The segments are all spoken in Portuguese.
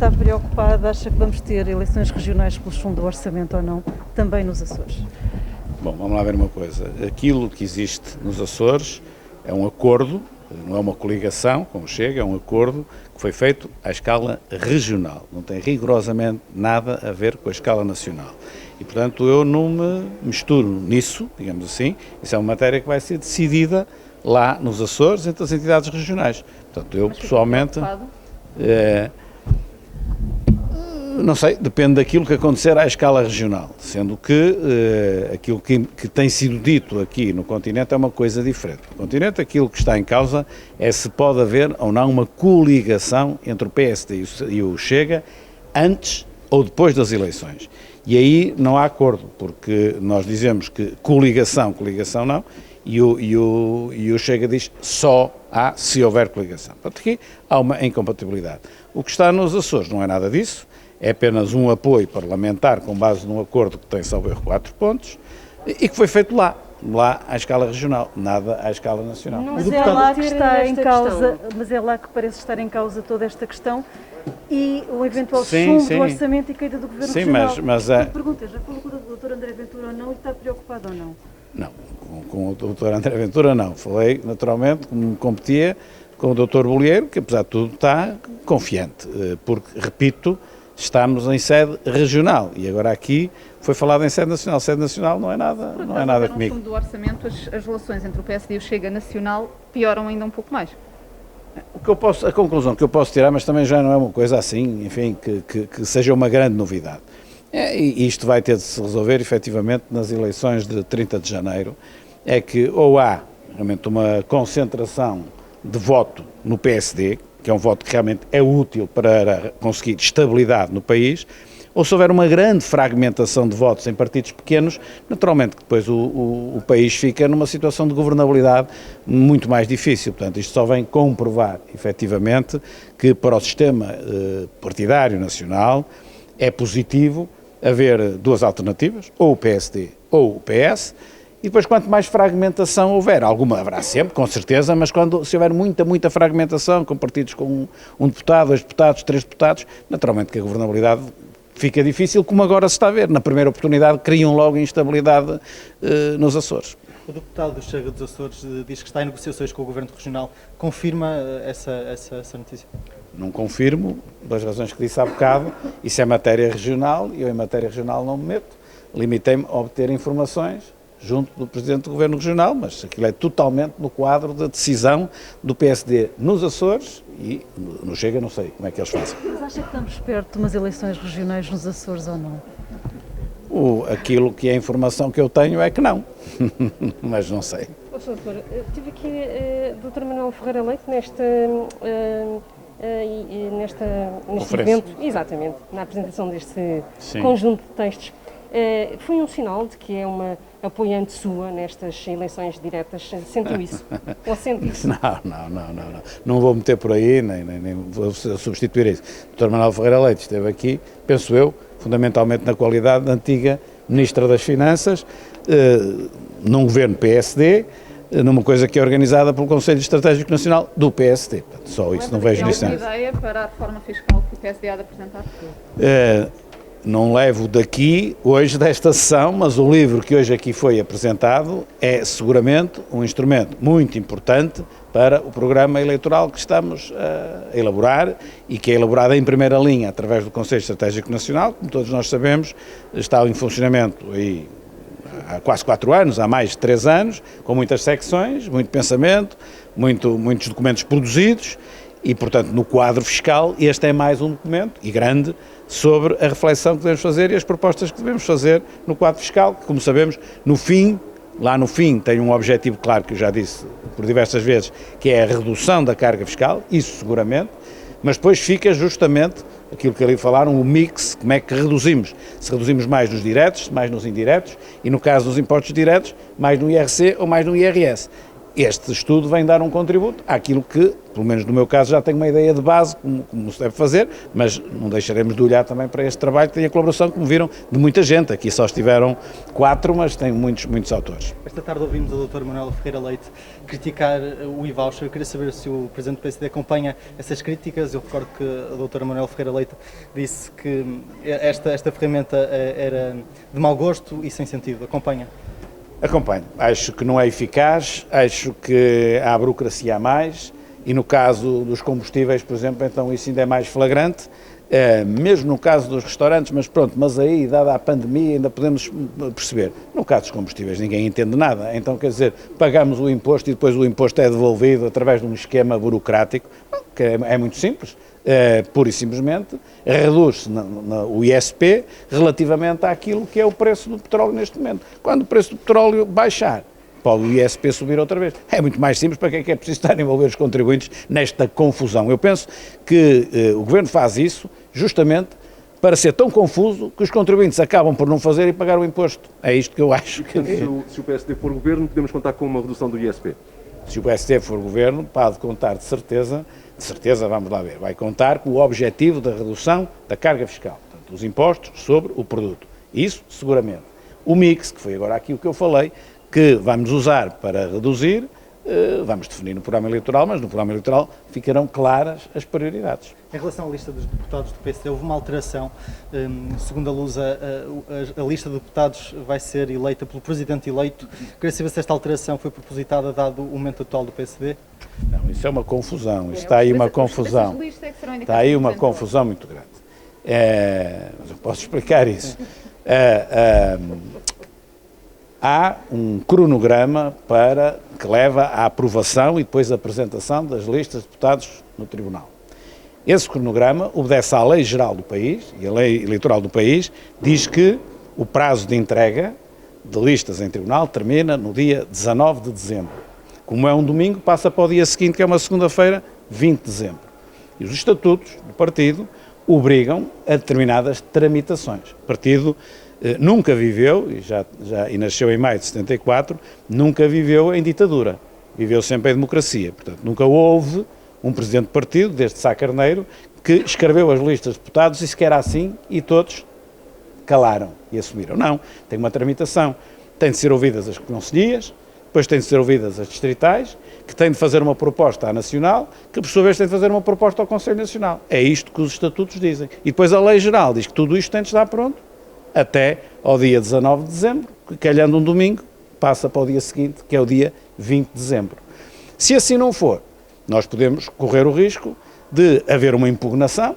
está preocupado? Acha que vamos ter eleições regionais pelo fundo do orçamento ou não, também nos Açores? Bom, vamos lá ver uma coisa. Aquilo que existe nos Açores é um acordo, não é uma coligação, como chega, é um acordo que foi feito à escala regional. Não tem rigorosamente nada a ver com a escala nacional. E, portanto, eu não me misturo nisso, digamos assim. Isso é uma matéria que vai ser decidida lá nos Açores, entre as entidades regionais. Portanto, eu pessoalmente... Não sei, depende daquilo que acontecer à escala regional, sendo que aquilo que tem sido dito aqui no continente é uma coisa diferente. No continente aquilo que está em causa é se pode haver ou não uma coligação entre o PSD e o Chega antes ou depois das eleições. E aí não há acordo, porque nós dizemos que coligação não, e o Chega diz só há se houver coligação. Portanto, aqui há uma incompatibilidade. O que está nos Açores não é nada disso. É apenas um apoio parlamentar com base num acordo que tem, salvo erro, 4 pontos e que foi feito lá à escala regional, nada à escala nacional. Mas é lá que está em causa, mas é lá que parece estar em causa toda esta questão e o eventual chumbo do orçamento e caída do Governo Regional. Mas a pergunta é, já falou com o Dr. André Ventura ou não e está preocupado ou não? Não, com o Dr. André Ventura não. Falei, naturalmente, como me competia, com o Dr. Bolieiro, que apesar de tudo está confiante, porque, repito, estamos em sede regional e agora aqui foi falado em sede nacional. Sede nacional não é nada comigo. No fundo do orçamento, as relações entre o PSD e o Chega Nacional pioram ainda um pouco mais. A conclusão que eu posso tirar, mas também já não é uma coisa assim, enfim, que seja uma grande novidade. E isto vai ter de se resolver efetivamente nas eleições de 30 de janeiro, é que ou há realmente uma concentração de voto no PSD, que é um voto que realmente é útil para conseguir estabilidade no país, ou se houver uma grande fragmentação de votos em partidos pequenos, naturalmente que depois o país fica numa situação de governabilidade muito mais difícil. Portanto, isto só vem comprovar, efetivamente, que para o sistema partidário nacional é positivo haver duas alternativas, ou o PSD ou o PS. E depois, quanto mais fragmentação houver, alguma haverá sempre, com certeza, mas se houver muita fragmentação, com partidos com um deputado, 2 deputados, 3 deputados, naturalmente que a governabilidade fica difícil, como agora se está a ver. Na primeira oportunidade criam logo instabilidade nos Açores. O deputado do Chega dos Açores diz que está em negociações com o Governo Regional. Confirma essa notícia? Não confirmo, pelas razões que disse há bocado. Isso é matéria regional e eu em matéria regional não me meto. Limitei-me a obter informações junto do Presidente do Governo Regional, mas aquilo é totalmente no quadro da decisão do PSD nos Açores e no Chega não sei como é que eles fazem. Mas acha que estamos perto de umas eleições regionais nos Açores ou não? Aquilo que é a informação que eu tenho é que não, mas não sei. Sr. Doutor, tive aqui o Dr. Manuel Ferreira Leite neste evento, exatamente, na apresentação deste conjunto de textos. Foi um sinal de que é uma apoiante sua nestas eleições diretas? Sentiu isso? Ou sente isso? Não vou meter por aí, nem vou substituir isso. O Dr. Manuel Ferreira Leite esteve aqui, penso eu, fundamentalmente na qualidade da antiga Ministra das Finanças, num governo PSD, numa coisa que é organizada pelo Conselho Estratégico Nacional do PSD. Portanto, só isso, não vejo nisso. É uma ideia para a reforma fiscal que o PSD há de apresentar? Não levo daqui, hoje, desta sessão, mas o livro que hoje aqui foi apresentado é seguramente um instrumento muito importante para o programa eleitoral que estamos a elaborar e que é elaborado em primeira linha através do Conselho Estratégico Nacional, como todos nós sabemos, está em funcionamento aí há quase 4 anos, há mais de 3 anos, com muitas secções, muito pensamento, muitos documentos produzidos e, portanto, no quadro fiscal, este é mais um documento, e grande, sobre a reflexão que devemos fazer e as propostas que devemos fazer no quadro fiscal, que, como sabemos, lá no fim tem um objetivo claro, que eu já disse por diversas vezes, que é a redução da carga fiscal, isso seguramente, mas depois fica justamente aquilo que ali falaram, o mix, como é que reduzimos. Se reduzimos mais nos diretos, mais nos indiretos, e no caso dos impostos diretos, mais no IRC ou mais no IRS. este estudo vem dar um contributo àquilo que, pelo menos no meu caso, já tenho uma ideia de base, como se deve fazer, mas não deixaremos de olhar também para este trabalho que tem a colaboração, como viram, de muita gente. Aqui só estiveram 4, mas tem muitos autores. Esta tarde ouvimos o Dr. Manuel Ferreira Leite criticar o e-voucher. Eu queria saber se o Presidente do PSD acompanha essas críticas. Eu recordo que o Dr. Manuel Ferreira Leite disse que esta ferramenta era de mau gosto e sem sentido. Acompanha? Acompanho. Acho que não é eficaz, acho que há burocracia a mais e no caso dos combustíveis, por exemplo, então isso ainda é mais flagrante, mesmo no caso dos restaurantes, mas aí, dada a pandemia, ainda podemos perceber. No caso dos combustíveis ninguém entende nada, então quer dizer, pagamos o imposto e depois o imposto é devolvido através de um esquema burocrático, que é muito simples. Pura e simplesmente reduz-se o ISP relativamente àquilo que é o preço do petróleo neste momento. Quando o preço do petróleo baixar, pode o ISP subir outra vez. É muito mais simples. Para que é preciso estar a envolver os contribuintes nesta confusão? Eu penso que o Governo faz isso justamente para ser tão confuso que os contribuintes acabam por não fazer e pagar o imposto. É isto que eu acho. Se o PSD for Governo, podemos contar com uma redução do ISP? Se o PSD for Governo, pode contar de certeza, vamos lá ver, vai contar com o objetivo da redução da carga fiscal, portanto, os impostos sobre o produto. Isso, seguramente. O mix, que foi agora aqui o que eu falei, que vamos usar para reduzir, vamos definir no programa eleitoral, mas no programa eleitoral ficarão claras as prioridades. Em relação à lista dos deputados do PSD, houve uma alteração. Segundo a Lusa, a lista de deputados vai ser eleita pelo Presidente eleito. Queria saber se esta alteração foi propositada, dado o momento atual do PSD? Não, isso é uma confusão, está aí uma confusão. Está aí uma confusão muito grande. Mas eu posso explicar isso. Há um cronograma que leva à aprovação e depois à apresentação das listas de deputados no Tribunal. Esse cronograma obedece à lei geral do país, e a lei eleitoral do país diz que o prazo de entrega de listas em Tribunal termina no dia 19 de dezembro. Como é um domingo, passa para o dia seguinte, que é uma segunda-feira, 20 de dezembro. E os estatutos do partido obrigam a determinadas tramitações. O partido nunca viveu, e nasceu em maio de 74, nunca viveu em ditadura. Viveu sempre em democracia. Portanto, nunca houve um presidente do partido, desde Sá Carneiro, que escreveu as listas de deputados e sequer assim, e todos calaram e assumiram. Não, tem uma tramitação. Tem de ser ouvidas as conselhias, depois tem de ser ouvidas as distritais, que têm de fazer uma proposta à Nacional, que por sua vez tem de fazer uma proposta ao Conselho Nacional. É isto que os estatutos dizem. E depois a lei geral diz que tudo isto tem de estar pronto até ao dia 19 de dezembro, que calhando um domingo, passa para o dia seguinte, que é o dia 20 de dezembro. Se assim não for, nós podemos correr o risco de haver uma impugnação,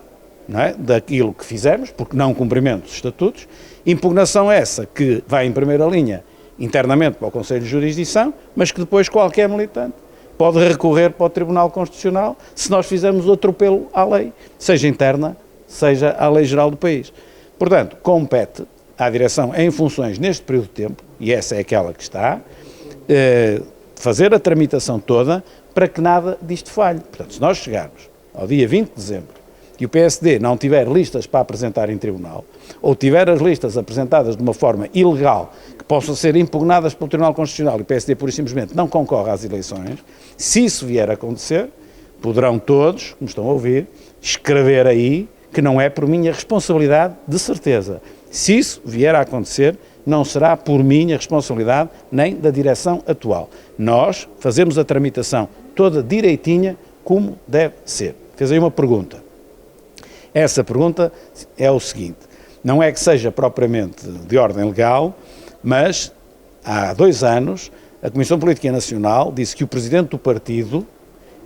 não é, daquilo que fizemos, porque não cumprimento dos estatutos, impugnação essa que vai em primeira linha internamente para o Conselho de Jurisdição, mas que depois qualquer militante pode recorrer para o Tribunal Constitucional se nós fizermos o atropelo à lei, seja interna, seja à lei geral do país. Portanto, compete à direção em funções neste período de tempo, e essa é aquela que está, fazer a tramitação toda para que nada disto falhe. Portanto, se nós chegarmos ao dia 20 de dezembro e o PSD não tiver listas para apresentar em tribunal, ou tiver as listas apresentadas de uma forma ilegal, que possam ser impugnadas pelo Tribunal Constitucional e o PSD pura e simplesmente não concorre às eleições, se isso vier a acontecer, poderão todos, como estão a ouvir, escrever aí que não é por minha responsabilidade, de certeza. Se isso vier a acontecer, não será por minha responsabilidade, nem da direção atual. Nós fazemos a tramitação toda direitinha, como deve ser. Fez aí uma pergunta. Essa pergunta é o seguinte, não é que seja propriamente de ordem legal, mas há 2 anos a Comissão Política Nacional disse que o presidente do partido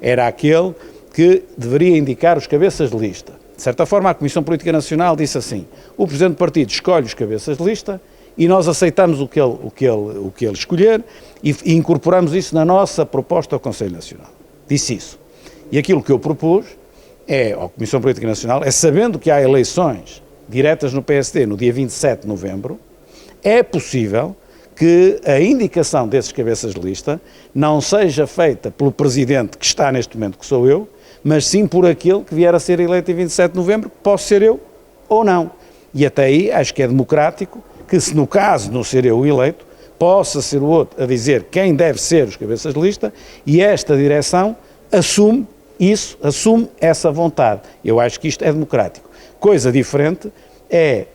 era aquele que deveria indicar os cabeças de lista. De certa forma, a Comissão Política Nacional disse assim, o presidente do partido escolhe os cabeças de lista e nós aceitamos o que ele escolher e incorporamos isso na nossa proposta ao Conselho Nacional. Disse isso. E aquilo que eu propus à Comissão Política Nacional, sabendo que há eleições diretas no PSD no dia 27 de novembro, é possível que a indicação desses cabeças de lista não seja feita pelo presidente que está neste momento, que sou eu, mas sim por aquele que vier a ser eleito em 27 de novembro, que posso ser eu ou não. E até aí acho que é democrático que, se no caso de não ser eu eleito, possa ser o outro a dizer quem deve ser os cabeças de lista, e esta direção assume isso, assume essa vontade. Eu acho que isto é democrático. Coisa diferente é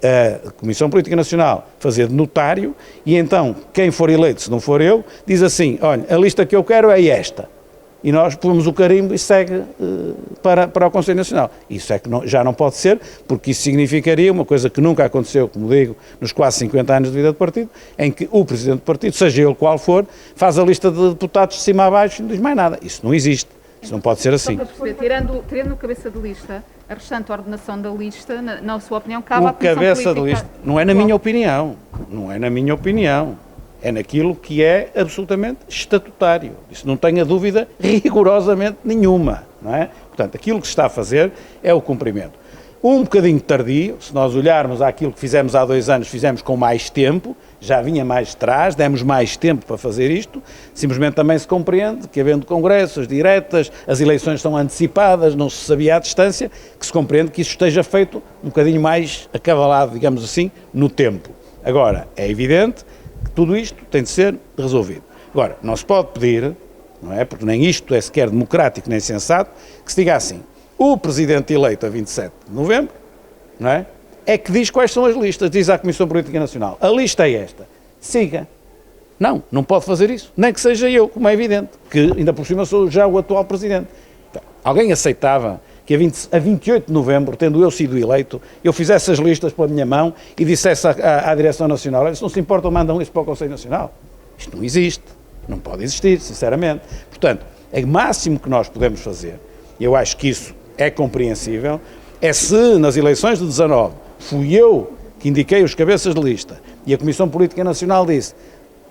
a Comissão Política Nacional fazer de notário e então quem for eleito, se não for eu, diz assim, olha, a lista que eu quero é esta. E nós pomos o carimbo e segue para o Conselho Nacional. Isso é que já não pode ser, porque isso significaria uma coisa que nunca aconteceu, como digo, nos quase 50 anos de vida do partido, em que o Presidente do partido, seja ele qual for, faz a lista de deputados de cima a baixo e não diz mais nada. Isso não existe. Isso não pode ser assim. Tirando o cabeça de lista, a restante ordenação da lista, na sua opinião, cabe à Comissão Política. O cabeça de lista, não é na minha opinião, não é na minha opinião, é naquilo que é absolutamente estatutário. Isso não tenha dúvida rigorosamente nenhuma, não é? Portanto, aquilo que se está a fazer é o cumprimento. Um bocadinho tardio, se nós olharmos àquilo que fizemos há 2 anos, fizemos com mais tempo, já vinha mais de trás, demos mais tempo para fazer isto, simplesmente também se compreende que, havendo congressos, diretas, as eleições são antecipadas, não se sabia à distância, que se compreende que isso esteja feito um bocadinho mais acavalado, digamos assim, no tempo. Agora, é evidente que tudo isto tem de ser resolvido. Agora, não se pode pedir, não é, porque nem isto é sequer democrático nem sensato, que se diga assim, o Presidente eleito a 27 de novembro, não é? É que diz quais são as listas, diz à Comissão Política Nacional, a lista é esta, siga. Não pode fazer isso, nem que seja eu, como é evidente, que ainda por cima sou já o atual Presidente. Então, alguém aceitava que a 28 de novembro, tendo eu sido eleito, eu fizesse as listas pela minha mão e dissesse à Direção Nacional, se não se importam, mandam isso para o Conselho Nacional. Isto não existe, não pode existir, sinceramente. Portanto, o máximo que nós podemos fazer, e eu acho que isso é compreensível, é se nas eleições de 19 fui eu que indiquei os cabeças de lista e a Comissão Política Nacional disse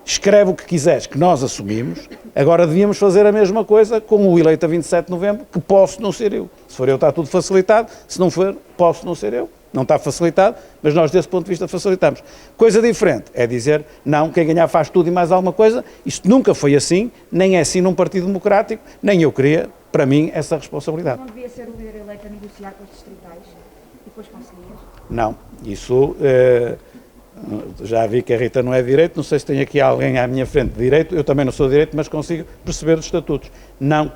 escreve o que quiseres, que nós assumimos, agora devíamos fazer a mesma coisa com o eleito a 27 de novembro, que posso não ser eu. Se for eu está tudo facilitado, se não for, posso não ser eu. Não está facilitado, mas nós desse ponto de vista facilitamos. Coisa diferente é dizer, não, quem ganhar faz tudo e mais alguma coisa, isto nunca foi assim, nem é assim num partido democrático, nem eu queria, para mim, essa responsabilidade. Não devia ser o líder eleito a negociar com os distritais e depois conselheiros? Não, isso, já vi que a Rita não é de direito, não sei se tem aqui alguém à minha frente de direito, eu também não sou de direito, mas consigo perceber os estatutos. Não,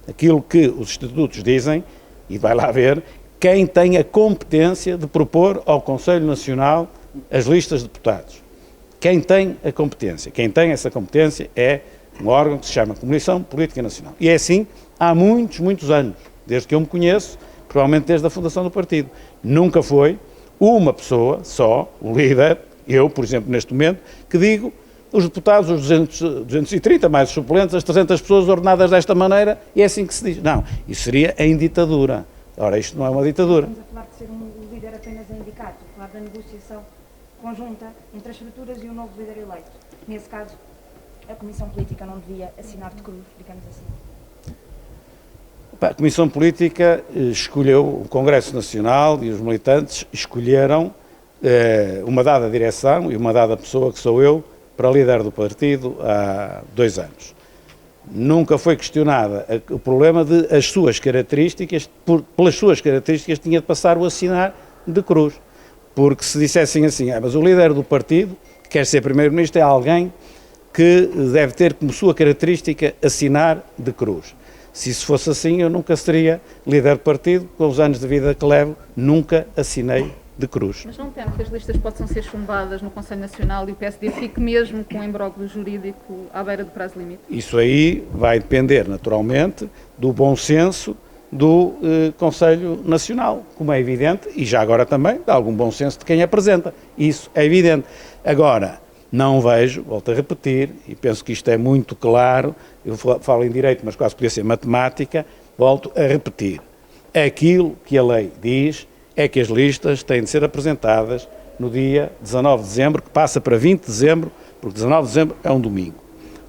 aquilo que os estatutos dizem, e vai lá ver, quem tem a competência de propor ao Conselho Nacional as listas de deputados. Quem tem a competência, quem tem essa competência é um órgão que se chama Comissão Política Nacional. E é assim há muitos, muitos anos, desde que eu me conheço, provavelmente desde a fundação do partido. Nunca foi uma pessoa só, o líder, eu, por exemplo, neste momento, que digo os deputados, os 230, mais os suplentes, as 300 pessoas ordenadas desta maneira, e é assim que se diz. Não, isso seria em ditadura. Ora, isto não é uma ditadura. Estamos a falar de ser um líder apenas a indicar, estou a falar da negociação conjunta entre as estruturas e o novo líder eleito. Nesse caso, a Comissão Política não devia assinar de cruz, digamos assim. A Comissão Política escolheu, o Congresso Nacional e os militantes escolheram uma dada direção e uma dada pessoa, que sou eu, para líder do partido há 2 anos. Nunca foi questionada o problema de as suas características, pelas suas características tinha de passar o assinar de cruz. Porque se dissessem assim, mas o líder do partido, que quer ser primeiro-ministro, é alguém que deve ter como sua característica assinar de cruz. Se isso fosse assim, eu nunca seria líder do partido, com os anos de vida que levo, nunca assinei de cruz. Mas não temo que as listas possam ser chumbadas no Conselho Nacional e o PSD fique mesmo com o imbróglio jurídico à beira do prazo limite? Isso aí vai depender, naturalmente, do bom senso do Conselho Nacional, como é evidente, e já agora também de algum bom senso de quem apresenta. Isso é evidente. Agora, não vejo, volto a repetir, e penso que isto é muito claro, eu falo em direito, mas quase podia ser matemática, volto a repetir. Aquilo que a lei diz é que as listas têm de ser apresentadas no dia 19 de dezembro, que passa para 20 de dezembro, porque 19 de dezembro é um domingo.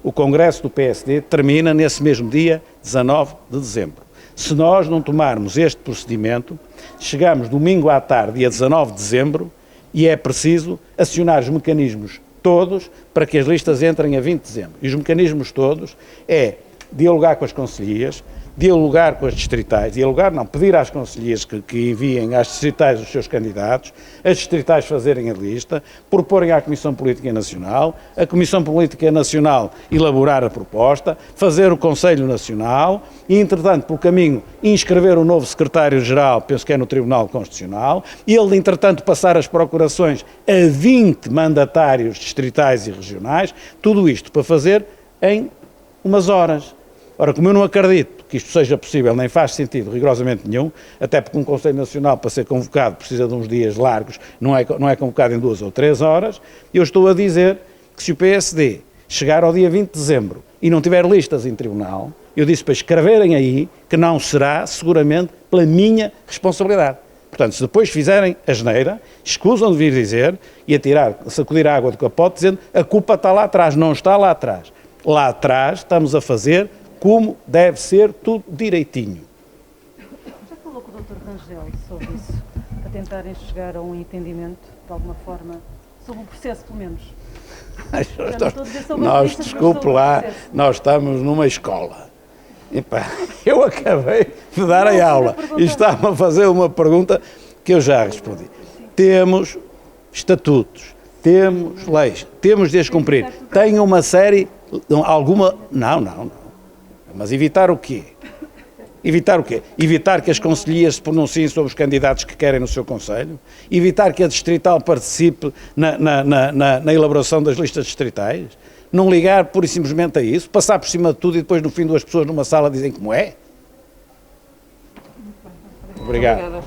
O Congresso do PSD termina nesse mesmo dia, 19 de dezembro. Se nós não tomarmos este procedimento, chegamos domingo à tarde, dia 19 de dezembro, e é preciso acionar os mecanismos todos para que as listas entrem a 20 de dezembro. E os mecanismos todos é dialogar com as conselhias, dialogar com as distritais, dialogar não, pedir às concelhias que enviem às distritais os seus candidatos, as distritais fazerem a lista, proporem à Comissão Política Nacional, a Comissão Política Nacional elaborar a proposta, fazer o Conselho Nacional e, entretanto, pelo caminho, inscrever o novo secretário-geral, penso que é no Tribunal Constitucional, e ele, entretanto, passar as procurações a 20 mandatários distritais e regionais, tudo isto para fazer em umas horas. Ora, como eu não acredito que isto seja possível, nem faz sentido rigorosamente nenhum, até porque um Conselho Nacional, para ser convocado, precisa de uns dias largos, não é convocado em 2 ou 3 horas, eu estou a dizer que se o PSD chegar ao dia 20 de dezembro e não tiver listas em tribunal, eu disse para escreverem aí que não será, seguramente, pela minha responsabilidade. Portanto, se depois fizerem a asneira, escusam de vir dizer e sacudir a água do capote, dizendo a culpa está lá atrás. Não está lá atrás. Lá atrás estamos a fazer como deve ser, tudo direitinho. Já falou com o Dr. Rangel sobre isso, para tentarem chegar a um entendimento, de alguma forma, sobre o processo, pelo menos? Nós, desculpe lá, nós estamos numa escola. Epá, eu acabei de dar a aula e está-me a fazer uma pergunta que eu já respondi. Temos estatutos, temos leis, temos de as cumprir. Tem uma série, alguma... Não. Mas evitar o quê? Evitar o quê? Evitar que as concelhias se pronunciem sobre os candidatos que querem no seu conselho? Evitar que a distrital participe na elaboração das listas distritais? Não ligar pura e simplesmente a isso? Passar por cima de tudo e depois no fim 2 pessoas numa sala dizem como é? Obrigado.